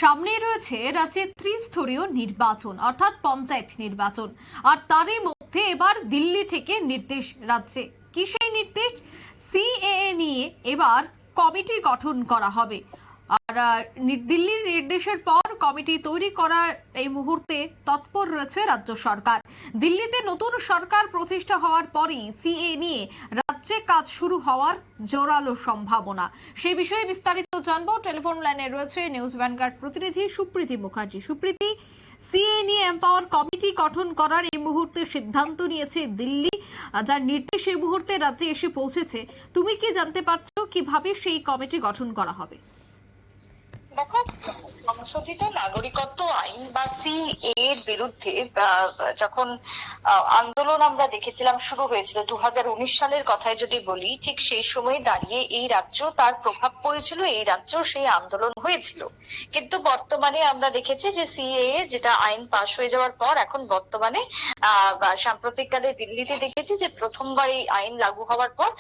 সামনেই রয়েছে রাজ্যের ত্রিস্তরীয় নির্বাচন অর্থাৎ পঞ্চায়েত নির্বাচন, আর তারই মধ্যে এবার দিল্লি থেকে নির্দেশ রাজ্যে। কি সেই নির্দেশ? সিএএ নিয়ে এবার কমিটি গঠন করা হবে। আর দিল্লির নির্দেশের পর কমিটি তৈরি করার এই মুহূর্তে তৎপর রয়েছে রাজ্য সরকার। দিল্লিতে নতুন সরকার প্রতিষ্ঠা হওয়ার পরই সিএ নিয়ে রাজ্যে কাজ শুরু হওয়ার জোরালো সম্ভাবনা। সেই বিষয়ে বিস্তারিত জানবো। টেলিফোন লাইনে রয়েছে নিউজ ভ্যানগার্ড প্রতিনিধি সুপ্রীতি মুখার্জি। সুপ্রীতি, সিএ নিয়ে এম্পাওয়ার কমিটি গঠন করার এই মুহূর্তে সিদ্ধান্ত নিয়েছে দিল্লি, যার নির্দেশ এই মুহূর্তে রাজ্যে এসে পৌঁছেছে। তুমি কি জানতে পারছো কিভাবে সেই কমিটি গঠন করা হবে? দেখো, সংশোধিত নাগরিকত্ব আইন বা সিএএ এর বিরুদ্ধে যখন আন্দোলন আমরা দেখেছিলাম শুরু হয়েছিল 2019 সালের কথায় যদি বলি, ঠিক সেই সময় দাঁড়িয়ে এই রাজ্য তার প্রভাব পড়েছিল, এই রাজ্য সেই আন্দোলন হয়েছিল। কিন্তু বর্তমানে আমরা দেখেছি যে সিএএ যেটা আইন পাশ হয়ে যাওয়ার পর এখন বর্তমানে সাম্প্রতিককালে দিল্লিতে দেখেছি যে প্রথমবার এই আইন লাগু হওয়ার পর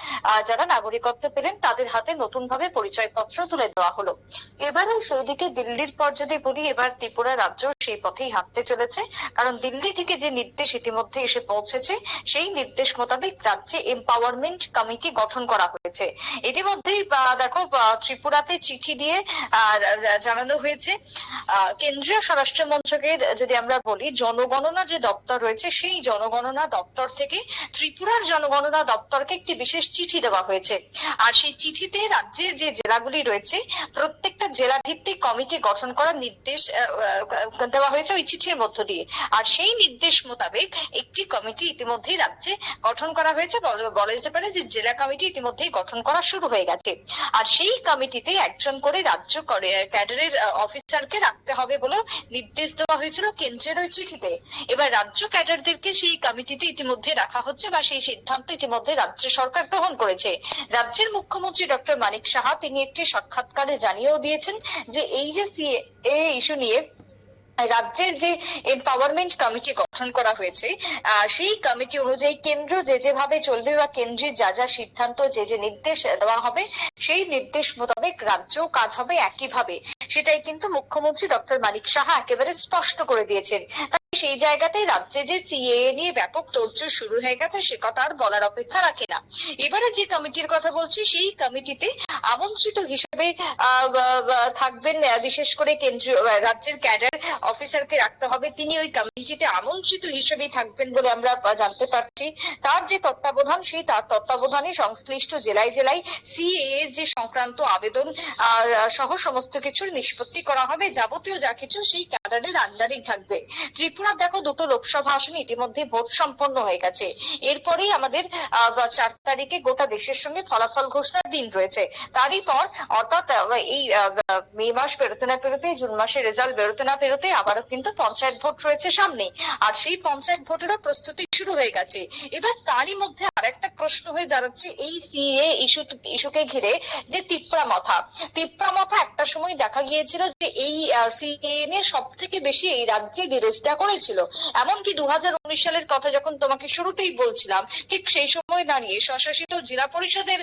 যারা নাগরিকত্ব পেলেন তাদের হাতে নতুন ভাবে পরিচয়পত্র তুলে দেওয়া হলো। এবারে সেই দিকে দিল্লির পর যদি বলি, এবার ত্রিপুরা রাজ্য সেই পথেই হাঁটতে চলেছে, কারণ দিল্লি থেকে যে নির্দেশ ইতিমধ্যে এসে পৌঁছেছে সেই নির্দেশ মোতাবেক রাজ্যে এম্পাওয়ারমেন্ট কমিটি গঠন করা হয়েছে। ইতিমধ্যেই দেখো, ত্রিপুরাতে চিঠি দিয়ে জানানো হয়েছে কেন্দ্রীয় স্বরাষ্ট্র মন্ত্রকের যদি আমরা বলি জনগণনা যে দপ্তর রয়েছে সেই জনগণনা দপ্তর থেকে ত্রিপুরার জনগণনা দপ্তরকে একটি বিশেষ চিঠি দেওয়া হয়েছে। আর সেই চিঠিতে রাজ্যের যে জেলাগুলি রয়েছে প্রত্যেকটা জেলা ভিত্তিক কমিটি গঠন করার নির্দেশ দেওয়া হয়েছে ওই চিঠির মধ্য দিয়ে। আর সেই নির্দেশ মোতাবেক একটি কমিটি ইতিমধ্যেই রাজ্যে গঠন করা হয়েছে। বলা যেতে পারে যে জেলা কমিটি ইতিমধ্যেই গঠন করা শুরু হয়ে গেছে। আর সেই কমিটিতে একজন করে রাজ্য ক্যাডারের অফিসারকে রাখতে হবে বলে নির্দেশ দেওয়া হয়েছিল কেন্দ্রের ওই চিঠিতে। এবার রাজ্য ক্যাডারদেরকে সেই কমিটিতে ইতিমধ্যে রাখা হচ্ছে বা সেই সিদ্ধান্ত ইতিমধ্যে রাজ্য সরকার গ্রহণ করেছে। রাজ্যের মুখ্যমন্ত্রী ডক্টর মানিক সাহা তিনি একটি সাক্ষাৎকারে জানিয়েও দিয়েছেন যে এই যে সিএএ ইস্যু নিয়ে রাজ্যের যে এম্পাওয়ারমেন্ট কমিটি গঠন করা হয়েছে সেই কমিটি অনুযায়ী কেন্দ্র যেভাবে চলবে বা কেন্দ্রের যা যা সিদ্ধান্ত যে নির্দেশ দেওয়া হবে সেই নির্দেশ মোতাবেক রাজ্য কাজ হবে একইভাবে, সেটাই কিন্তু মুখ্যমন্ত্রী ডক্টর মানিক সাহা একেবারে স্পষ্ট করে দিয়েছেন। সেই জায়গাতে রাজ্যে যে সিএএ নিয়ে ব্যাপক তোড়জোড় শুরু হয়ে গেছে সে কথা আর বলার অপেক্ষা রাখে না। এবারে যে কমিটির কথা বলছি সেই কমিটিতে আমন্ত্রিত হিসেবে থাকবেন বিশেষ করে কেন্দ্রীয় রাজ্যের ক্যাডার অফিসারকে রাখতে হবে, তিনি ওই কমিটিতে আমন্ত্রিত হিসেবেই থাকবেন বলে আমরা জানতে পারছি। তার যে তত্ত্বাবধান সেই তার তত্ত্বাবধানে সংশ্লিষ্ট জেলায় জেলায় সিএএ এর যে সংক্রান্ত আবেদন সহ সমস্ত কিছুর নিষ্পত্তি করা হবে। যাবতীয় যা কিছু সেই ক্যাডারের আন্ডারেই থাকবে। ত্রিপুরা দেখো, দুটো লোকসভা আসনে ইতিমধ্যে ভোট সম্পন্ন হয়ে গেছে। এরপরেই আমাদের 4 তারিখে গোটা দেশের সঙ্গে ফলাফল ঘোষণার দিন রয়েছে। তারই পর অর্থাৎ এই মে মাস পেরোতে না পেরোতে, জুন মাসের রেজাল্ট বেরোতে না পেরোতে আবারও কিন্তু পঞ্চায়েত ভোট রয়েছে সামনে। আর সেই পঞ্চায়েত ভোটেরও প্রস্তুতি শুরু হয়ে গেছে। এবার তারই মধ্যে আরেকটা প্রশ্ন হয়ে দাঁড়াচ্ছে এই সিএএ ইস্যুকে ঘিরে যে তিপ্রা মাথা একটা সময় দেখা গিয়েছিল যে এই সিএএ নিয়ে সব থেকে বেশি এই রাজ্যে বিরোধিতা করেছিল। এমনকি 2019 সালের কথা যখন তোমাকে শুরুতেই বলছিলাম, ঠিক সেই সময় দাঁড়িয়ে স্বশাসিত জেলা পরিষদের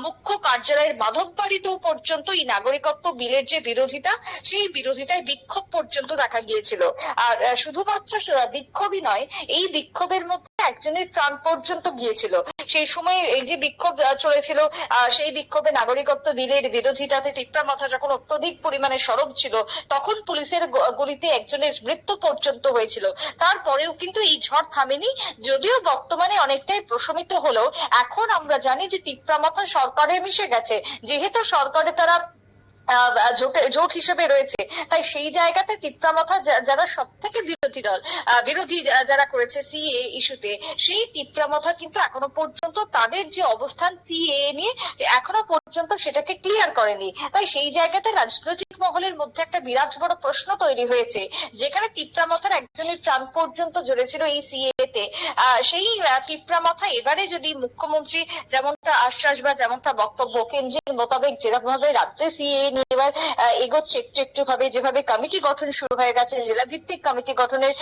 মুখ্য কার্যালয়ের মাধববাড়িতেও পর্যন্ত এই নাগরিকত্ব বিলের যে বিরোধিতা সেই বিরোধিতায় বিক্ষোভ পর্যন্ত দেখা গিয়েছিল। আর শুধুমাত্র বিক্ষোভই নয়, এই বিক্ষোভের মধ্যে একজনের প্রাণ পর্যন্ত গিয়েছিল। সেই সময় এই যে বিক্ষোভ চলেছিল সেই বিক্ষোভে নাগরিকত্ব বিলের বিরোধিতাতে তিপ্রা মাথা যখন অত্যধিক পরিমাণে সরব ছিল তখন পুলিশের গুলিতে একজনের মৃত্যু পর্যন্ত হয়েছিল। তারপরেও কিন্তু এই ঝড় থামেনি, যদিও বর্তমানে অনেকটাই প্রশমিত হলেও এখন আমরা জানি যে তিপ্রা মাথা সরকারে মিশে গেছে। যেহেতু সরকারে তারা জোট হিসেবে রয়েছে, তাই সেই জায়গাতে তিপ্রা মাথা যারা সব থেকে বিরোধী যারা করেছে সিএএ ইস্যুতে, সেই তিপ্রা মাথা কিন্তু এখনো পর্যন্ত তাদের যে অবস্থান সিএএ নিয়ে এখনো পর্যন্ত সেটাকে ক্লিয়ার করেনি। তাই সেই জায়গাতে রাজনৈতিক মহলের মধ্যে একটা বিরাট বড় প্রশ্ন তৈরি হয়েছে, যেখানে তিপ্রা মাথার একজনের প্রাণ পর্যন্ত জড়েছিল এই সিএএ তে। সেই তিপ্রা মাথা এবারে যদি মুখ্যমন্ত্রী যেমনটা যেমনটা আশ্বাস বা যেমনটা বক্তব্য, কেন্দ্রের মোতাবেক যেভাবে রাজ্যে সিএ নিয়ে এবার এগোচ্ছে একটু একটু ভাবে, যেভাবে কমিটি গঠন শুরু হয়ে গেছে, জেলা ভিত্তিক কমিটি গঠনের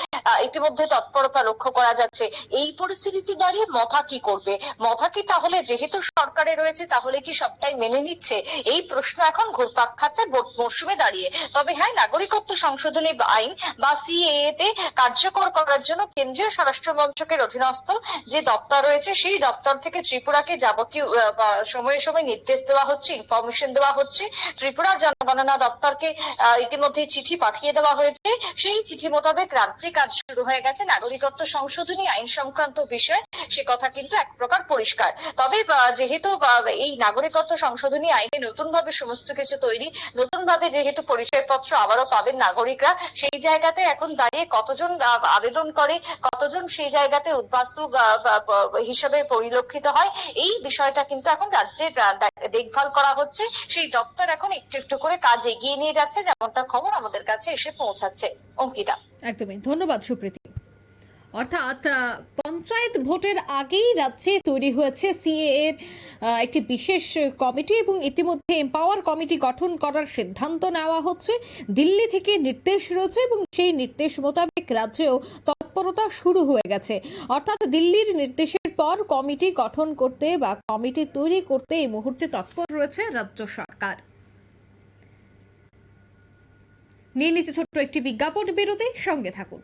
ইতিমধ্যে তৎপরতা লক্ষ্য করা যাচ্ছে, এই পরিস্থিতিতে দাঁড়িয়ে মথা কি করবে? মথা কি তাহলে যেহেতু সরকারে রয়েছে তাহলে কি সবটাই মেনে নিচ্ছে? এই প্রশ্ন এখন ঘুরপাক খাচ্ছে ভোট মরশুমে দাঁড়িয়ে। তবে হ্যাঁ, নাগরিকত্ব সংশোধনী আইন বা সিএএ তে কার্যকর করার জন্য কেন্দ্রীয় স্বরাষ্ট্র মন্ত্রকের অধীনস্থ যে দপ্তর রয়েছে সেই দপ্তর থেকে ত্রিপুরাকে যাবতীয় সময়ে সময়ে নির্দেশ দেওয়া হচ্ছে, ইনফরমেশন দেওয়া হচ্ছে। ত্রিপুরার জনগণনা দপ্তরকে ইতিমধ্যে চিঠি পাঠিয়ে দেওয়া হয়েছে। সেই চিঠি মোতাবেক রাজ্যে কাজ শুরু হয়ে গেছে নাগরিকত্ব সংশোধনী আইন সংক্রান্ত বিষয়, সে কথা কিন্তু এক প্রকার পরিষ্কার। তবে যেহেতু এই নাগরিকত্ব সংশোধনী আইনে নতুন ভাবে সমস্ত কিছু তৈরি, নতুন ভাবে যেহেতু পরিচয়পত্র আবারও পাবেন নাগরিকরা, সেই জায়গাতে এখন দাঁড়িয়ে কতজন আবেদন করে, কতজন সেই জায়গাতে উদ্বাস্তু হিসেবে পরিলক্ষিত হয়, এই বিষয়টা কিন্তু এখন রাজ্যে দেখভাল করা হচ্ছে। সেই দপ্তর এখন একটু একটু করে কাজ এগিয়ে নিয়ে যাচ্ছে, যেমনটা খবর আমাদের কাছে এসে পৌঁছাচ্ছে। অঙ্কিতা, একদমই ধন্যবাদ সুপ্রীতি। অর্থাৎ পঞ্চায়েত ভোটের আগেই রাজ্যে তৈরি হয়েছে সিএ এর একটি বিশেষ কমিটি এবং ইতিমধ্যে এম্পাওয়ার কমিটি গঠন করার সিদ্ধান্ত নেওয়া হচ্ছে। দিল্লি থেকে নির্দেশ রয়েছে এবং সেই নির্দেশ মোতাবেক রাজ্যেও তৎপরতা শুরু হয়ে গেছে। অর্থাৎ দিল্লির নির্দেশের পর কমিটি গঠন করতে বা কমিটি তৈরি করতে এই মুহূর্তে তৎপর রয়েছে রাজ্য সরকার। নিয়ে নিচ্ছে ছোট্ট একটি বিজ্ঞাপন বিরতি, সঙ্গে থাকুন।